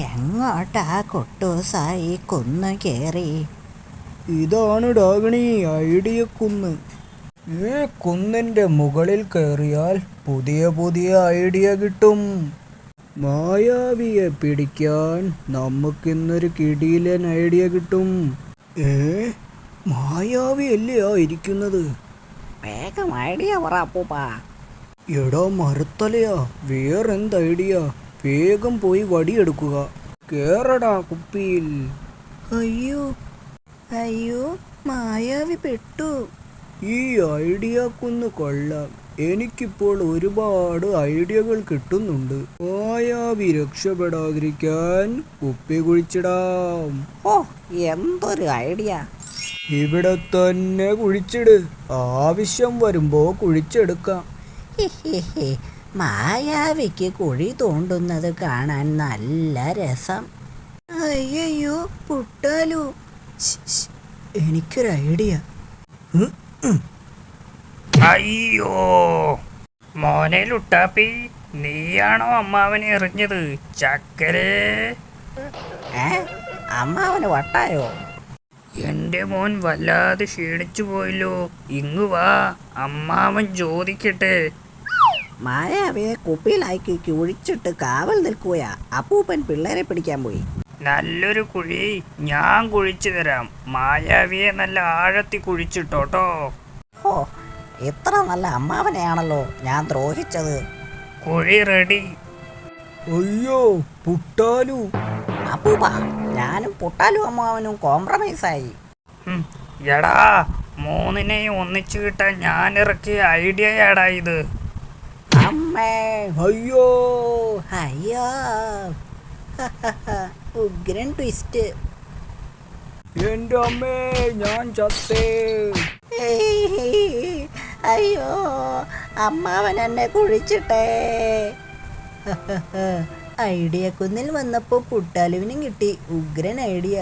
എങ്ങോട്ടാ കുട്ടൂസായി കുന്ന് കയറി? ഇതാണ് ഡാഗണി ഐഡിയ കുന്ന്. ഈ കുന്നിൻ്റെ മുകളിൽ കയറിയാൽ പുതിയ പുതിയ ഐഡിയ കിട്ടും. മായാവിയെ പിടിക്കാൻ നമുക്കിന്നൊരു കിടിലൻ ഐഡിയ കിട്ടും. മായാവി അല്ലേ ഇരിക്കുന്നത്? വേഗം ഐഡിയ പറ അപ്പൂപ്പ. എടാ മരത്തലയാ, വേറെന്ത് ഐഡിയ? വേഗം പോയി വടിയെടുക്കുക. കേറടാ കുപ്പിയിൽ. അയ്യോ അയ്യോ, മായാവി പെട്ടു. ഈ ഐഡിയ കുന്ന് കൊള്ളാം. എനിക്കിപ്പോൾ ഒരുപാട് ഐഡിയകൾ കിട്ടുന്നുണ്ട്. മായാവി രക്ഷപ്പെടാതിരിക്കാൻ കുപ്പി കുഴിച്ചിടാം. ഓ, എന്തൊരു ഐഡിയ! ഇവിടെ തന്നെ കുഴിച്ചിട്. ആവശ്യം വരുമ്പോ കുഴിച്ചെടുക്കാം. മായാവിക്ക് കുഴി തോണ്ടുന്നത് കാണാൻ നല്ല രസം. അയ്യോ പുട്ടാലു, എനിക്കൊരു ഐഡിയ. അയ്യോ മോനെ ലുട്ടാപ്പി, നീയാണോ അമ്മാവനെ എറിഞ്ഞത്? ചക്കരേ, അമ്മാവന് വട്ടായോ? എൻ്റെ മോൻ വല്ലാതെ ക്ഷീണിച്ചു പോയല്ലോ. ഇങ്ങു വാ, അമ്മാവൻ ചോദിക്കട്ടെ. മായാവിയെ കുപ്പിയിലാക്കി കുഴിച്ചിട്ട് കാവൽ നിൽക്കുകയാ. അപ്പൂപ്പൻ പിള്ളേരെ പിടിക്കാൻ പോയി. നല്ലൊരു കുഴി ഞാൻ കുഴിച്ചു തരാം. മായാവിയെ നല്ല ആഴത്തി കുഴിച്ചിട്ടോട്ടോ. ഓ, ഇത്ര നല്ല അമ്മാവനെയാണല്ലോ ഞാൻ ദ്രോഹിച്ചത്. കുഴി റെഡി. അയ്യോ പുട്ടാലു. അപ്പൂപ്പ, ഞാനും പുട്ടാലും അമ്മാവനും കോംപ്രമൈസായി. എടാ, മൂന്നിനെയും ഒന്നിച്ചു കിട്ടാൻ ഞാൻ ഇറക്കിയ ഐഡിയയാടാ ഇത്. അമ്മേ, അയ്യോ അയ്യോ, ഉഗ്രൻ ട്വിസ്റ്റ്. എൻ്റെ അമ്മേ, ഞാൻ ചത്തേ. അയ്യോ, അമ്മാവൻ എന്നെ കുഴിച്ചിട്ടേ. ഐഡിയ കുന്നിൽ വന്നപ്പോൾ പുട്ടാലുവിനും കിട്ടി ഉഗ്രൻ ഐഡിയ.